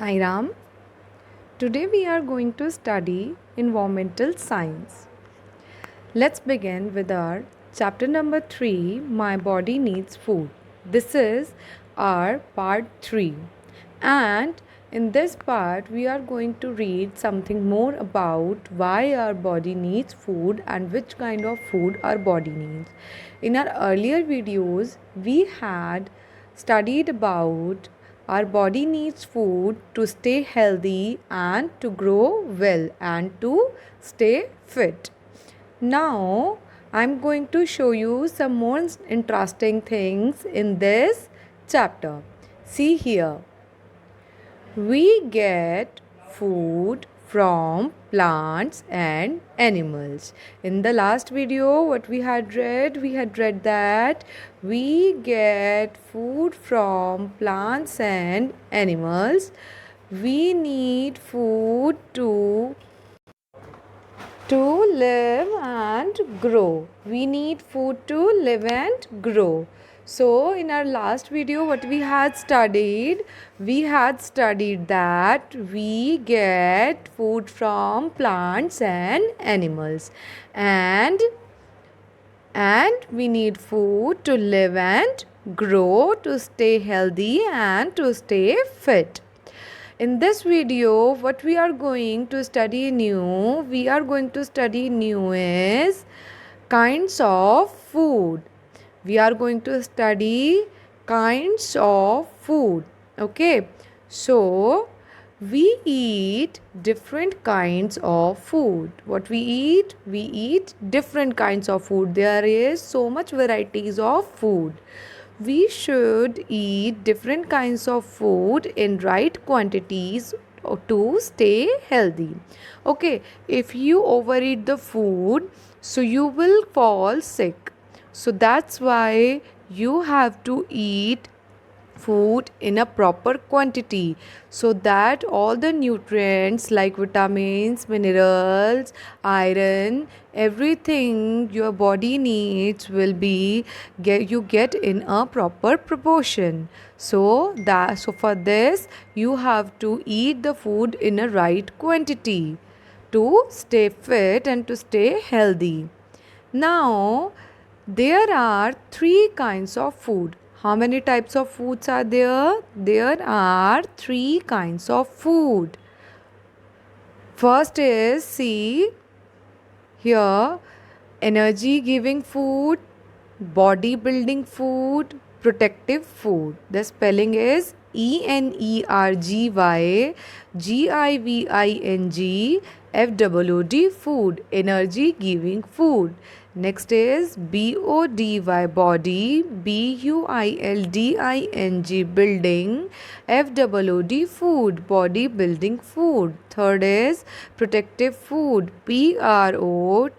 Sai Ram. Today we are going to study environmental science. Let's begin with our chapter number 3, My Body Needs Food. This is our part 3. And in this part, we are going to read something more about why our body needs food and which kind of food our body needs. In our earlier videos, we had studied about our body needs food to stay healthy and to grow well and to stay fit. Now, I'm going to show you some more interesting things in this chapter. See here. We get food from plants and animals. In the last video, what we had read that we get food from plants and animals. We need food to live and grow. We need food to live and grow. So, in our last video, what we had studied that we get food from plants and animals, and we need food to live and grow, to stay healthy and to stay fit. In this video, what we are going to study new is kinds of food. We are going to study kinds of food. Okay, so we eat different kinds of food. What we eat different kinds of food. There is so much varieties of food. We should eat different kinds of food in right quantities to stay healthy. Okay, if you overeat the food, so you will fall sick. So that's why you have to eat food in a proper quantity so that all the nutrients like vitamins, minerals, iron, everything your body needs will be get in a proper proportion. So for this you have to eat the food in a right quantity to stay fit and to stay healthy. Now there are three kinds of food. How many types of foods are there? There are three kinds of food. First is, see here, energy giving food, body building food, protective food. The spelling is ENERGYGIVING food, energy giving food. Next is BODY, body, BUILDING, building, FOOD, food, body building food. Third is protective food, PROTECTIVE,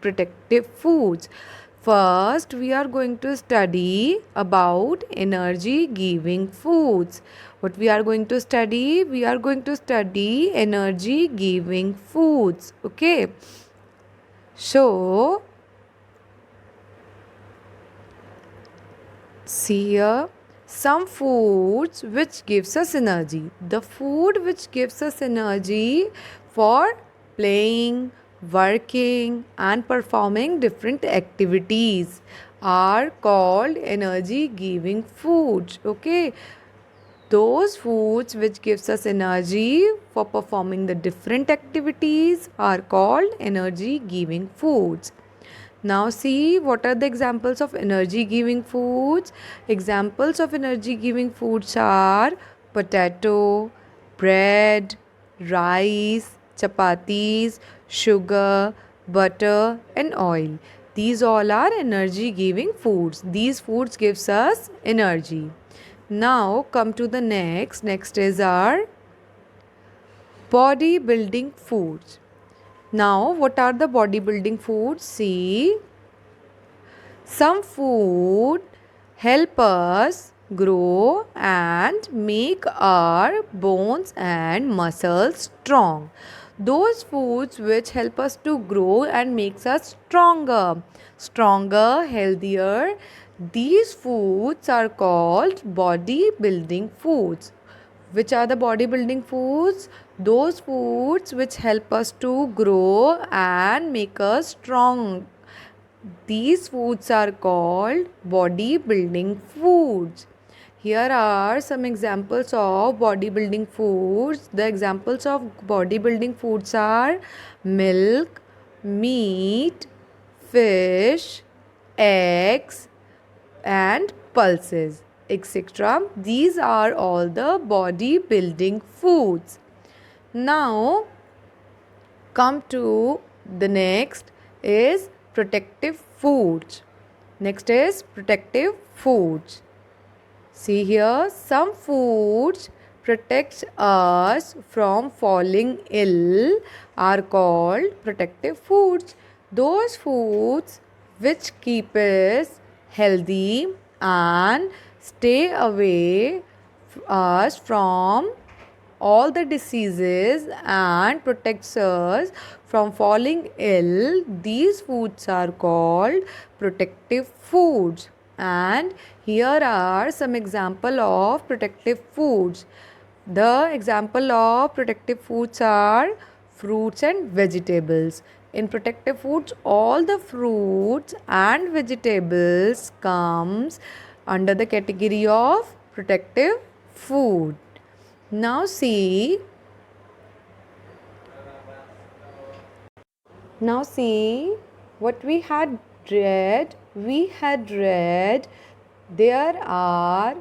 protective foods. First, we are going to study about energy giving foods. What we are going to study? We are going to study energy giving foods. Okay. So, see here some foods which gives us energy. The food which gives us energy for playing, working and performing different activities are called energy giving foods. Okay, those foods which gives us energy for performing the different activities are called energy giving foods. Now see what are the examples of energy giving foods. Examples of energy giving foods are potato, bread, rice, chapatis, sugar, butter and oil. These all are energy giving foods. These foods gives us energy. Now come to the next. Next is our body building foods. Now, what are the bodybuilding foods? See, some food help us grow and make our bones and muscles strong. Those foods which help us to grow and makes us stronger, healthier, These foods are called bodybuilding foods. Which are the bodybuilding foods? Those foods which help us to grow and make us strong. These foods are called bodybuilding foods. Here are some examples of bodybuilding foods. The examples of bodybuilding foods are milk, meat, fish, eggs, and pulses, etc. These are all the bodybuilding foods. Now, come to the next is protective foods. Next is protective foods. See here, some foods protects us from falling ill are called protective foods. Those foods which keep us healthy and stay away us from all the diseases and protects us from falling ill. These foods are called protective foods. And here are some example of protective foods. The example of protective foods are fruits and vegetables. In protective foods, all the fruits and vegetables comes under the category of protective food. Now see what we had read. We had read there are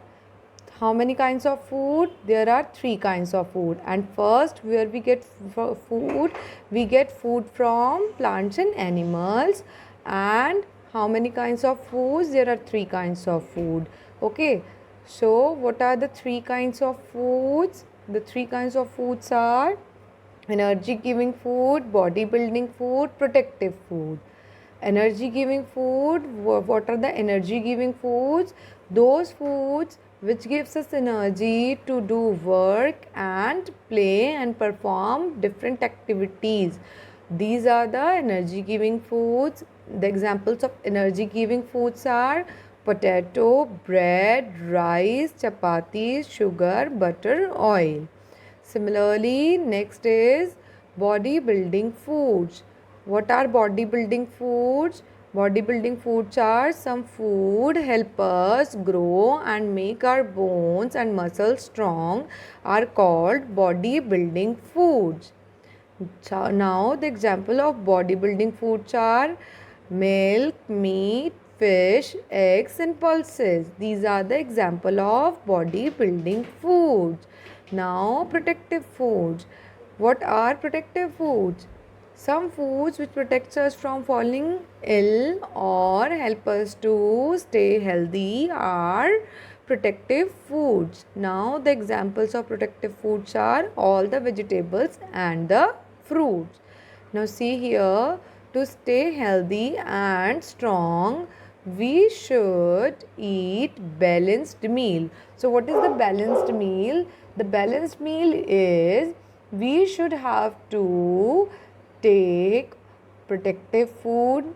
how many kinds of food? There are 3 kinds of food. And first, where we get food, we get food from plants and animals. And how many kinds of foods? There are 3 kinds of food. Okay. So, what are the 3 kinds of foods? The 3 kinds of foods are energy giving food, body building food, protective food. Energy giving food, what are the energy giving foods? Those foods which gives us energy to do work and play and perform different activities. These are the energy giving foods. The examples of energy giving foods are potato, bread, rice, chapati, sugar, butter, oil. Similarly, next is bodybuilding foods. What are bodybuilding foods? Bodybuilding foods are some food help us grow and make our bones and muscles strong are called bodybuilding foods. So now the example of bodybuilding foods are milk, meat, fish, eggs and pulses. These are the example of bodybuilding foods. Now protective foods. What are protective foods? Some foods which protects us from falling ill or help us to stay healthy are protective foods. Now the examples of protective foods are all the vegetables and the fruits. Now see here, to stay healthy and strong, we should eat balanced meal. So what is the balanced meal? The balanced meal is we should have to take protective food,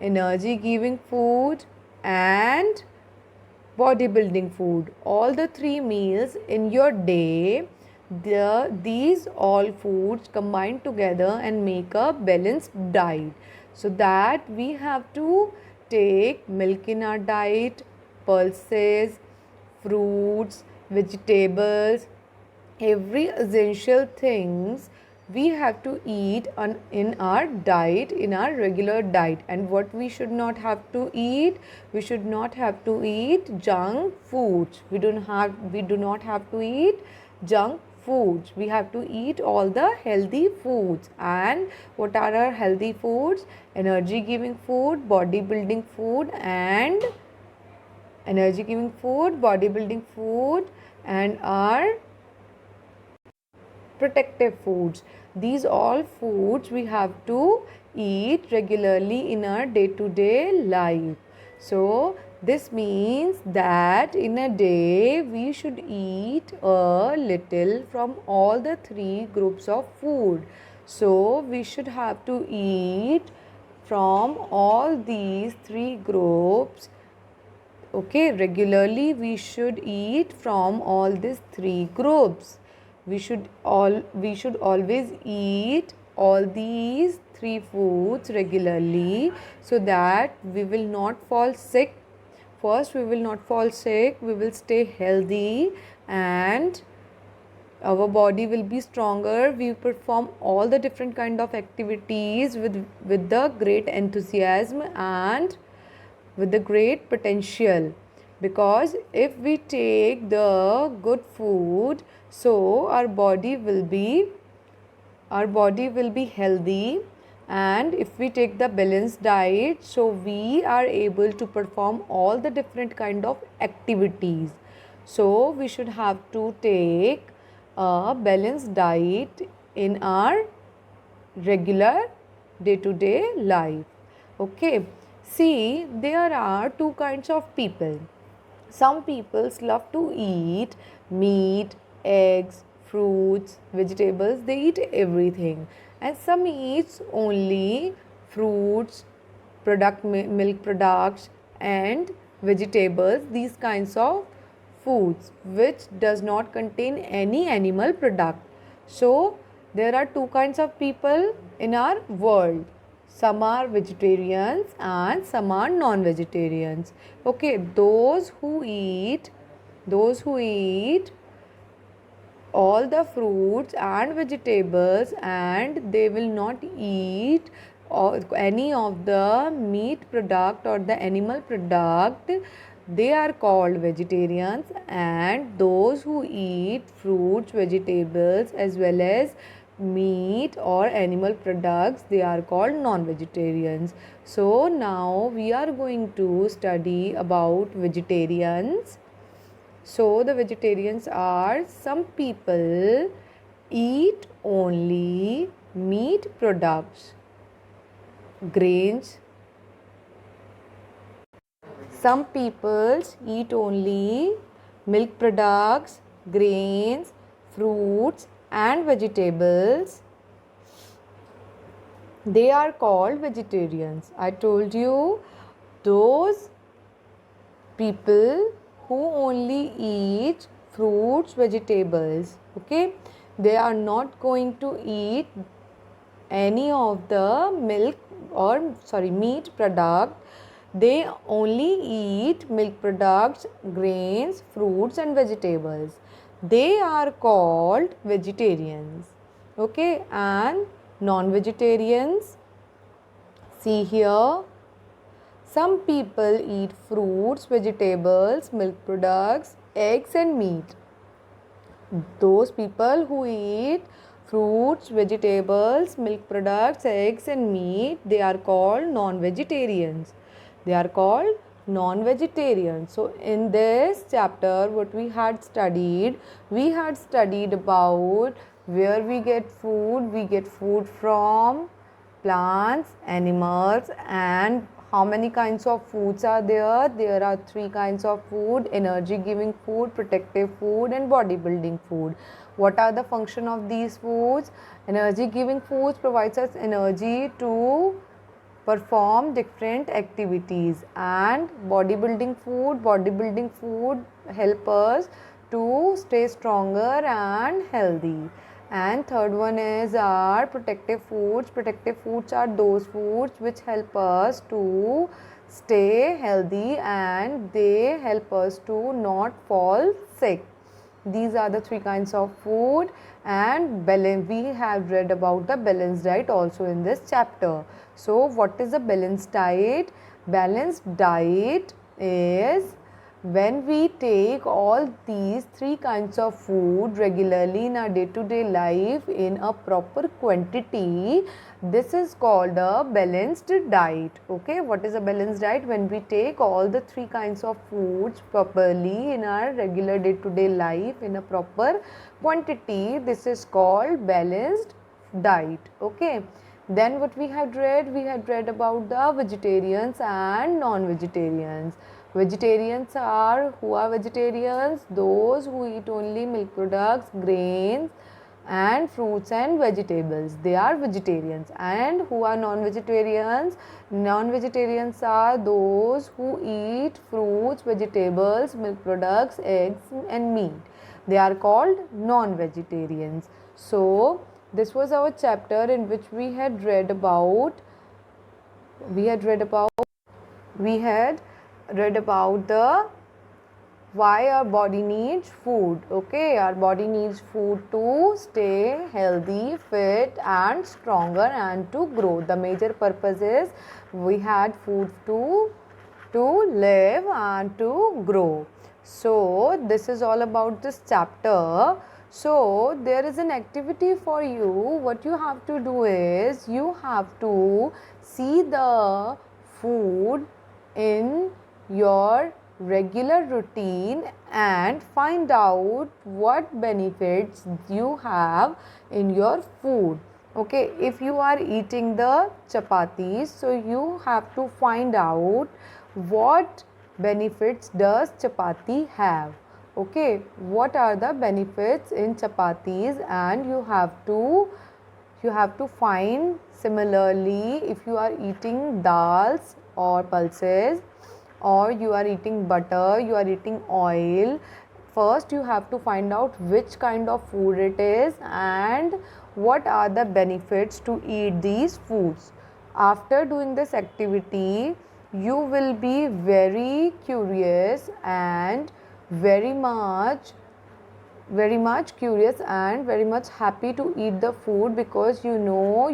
energy giving food and bodybuilding food. All the 3 meals in your day, these all foods combine together and make a balanced diet. So that we have to take milk in our diet, pulses, fruits, vegetables, every essential things we have to eat in our diet, in our regular diet. And what we should not have to eat, we should not have to eat junk foods. We do not have to eat junk foods. We have to eat all the healthy foods. And what are our healthy foods? Energy giving food, bodybuilding food and bodybuilding food and our protective foods. These all foods we have to eat regularly in our day-to-day life. So this means that in a day we should eat a little from all the 3 groups of food. So we should have to eat from all these 3 groups Okay, regularly we should eat from all these three groups. We should always eat all these three foods regularly so that we will not fall sick. First, we will not fall sick, we will stay healthy, and our body will be stronger. We perform all the different kind of activities with the great enthusiasm and with the great potential, because if we take the good food, so our body will be healthy, and if we take the balanced diet, so we are able to perform all the different kind of activities. So we should have to take a balanced diet in our regular day to day life. Okay, see, there are two kinds of people. Some people love to eat meat, eggs, fruits, vegetables, they eat everything. And some eats only fruits, milk products, and vegetables, these kinds of foods which does not contain any animal product. So there are two kinds of people in our world. Some are vegetarians and some are non-vegetarians. Okay, those who eat all the fruits and vegetables, and they will not eat any of the meat product or the animal product, they are called vegetarians. And those who eat fruits, vegetables as well as meat or animal products, they are called non-vegetarians. So now we are going to study about vegetarians. So the vegetarians are some people eat only meat products, grains. Some people eat only milk products, grains, fruits and vegetables. They are called vegetarians. I told you, those people who only eat fruits, vegetables, okay, they are not going to eat any of the meat product. They only eat milk products, grains, fruits and vegetables. They are called vegetarians. Okay, and non-vegetarians, see here, some people eat fruits, vegetables, milk products, eggs and meat. Those people who eat fruits, vegetables, milk products, eggs and meat, they are called non-vegetarians. They are called non-vegetarians. So in this chapter, what we had studied about where we get food. We get food from plants, animals, and how many kinds of foods are there? There are three kinds of food: energy giving food, protective food and bodybuilding food. What are the function of these foods? Energy giving foods provides us energy to perform different activities, and bodybuilding food help us to stay stronger and healthy. And third one is our protective foods. Protective foods are those foods which help us to stay healthy and they help us to not fall sick. These are the three kinds of food, and we have read about the balanced diet also in this chapter. So what is a balanced diet? Balanced diet is when we take all these three kinds of food regularly in our day-to-day life in a proper quantity. This is called a balanced diet. Okay, what is a balanced diet? When we take all the three kinds of foods properly in our regular day-to-day life in a proper quantity, this is called balanced diet. Okay, then what we had read about the vegetarians and non-vegetarians. Vegetarians are, who are vegetarians? Those who eat only milk products, grains, and fruits and vegetables. They are vegetarians. And who are non-vegetarians? Non-vegetarians are those who eat fruits, vegetables, milk products, eggs and meat. They are called non-vegetarians. So this was our chapter in which we had read about we had read about the why our body needs food. Okay, our body needs food to stay healthy, fit and stronger and to grow. The major purpose is we had food to live and to grow. So this is all about this chapter. So there is an activity for you. What you have to do is you have to see the food in your regular routine and find out what benefits you have in your food. Okay, if you are eating the chapatis, so you have to find out what benefits does chapati have. Okay, what are the benefits in chapatis, and you have to find. Similarly, if you are eating dals or pulses, or you are eating butter, you are eating oil, first you have to find out which kind of food it is and what are the benefits to eat these foods. After doing this activity, you will be very curious and very much curious and very much happy to eat the food, because you know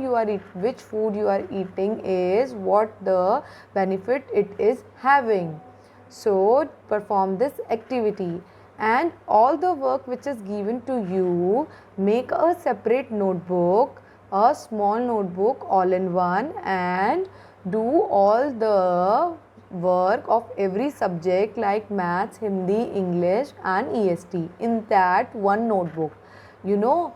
which food you are eating is what the benefit it is having. So perform this activity, and all the work which is given to you, make a separate notebook, a small notebook all in one, and do all the work of every subject like maths, Hindi, English and EST in that one notebook. You know,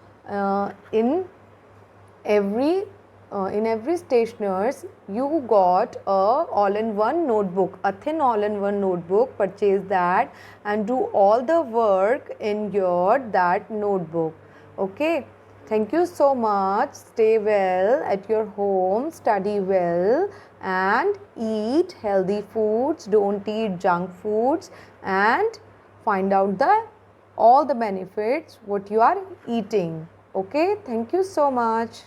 every in every stationers you got a all-in-one notebook, a thin all-in-one notebook. Purchase that and do all the work in your that notebook. Okay, thank you so much. Stay well at your home, study well and eat healthy foods. Don't eat junk foods, and find out the all the benefits what you are eating. Okay, thank you so much.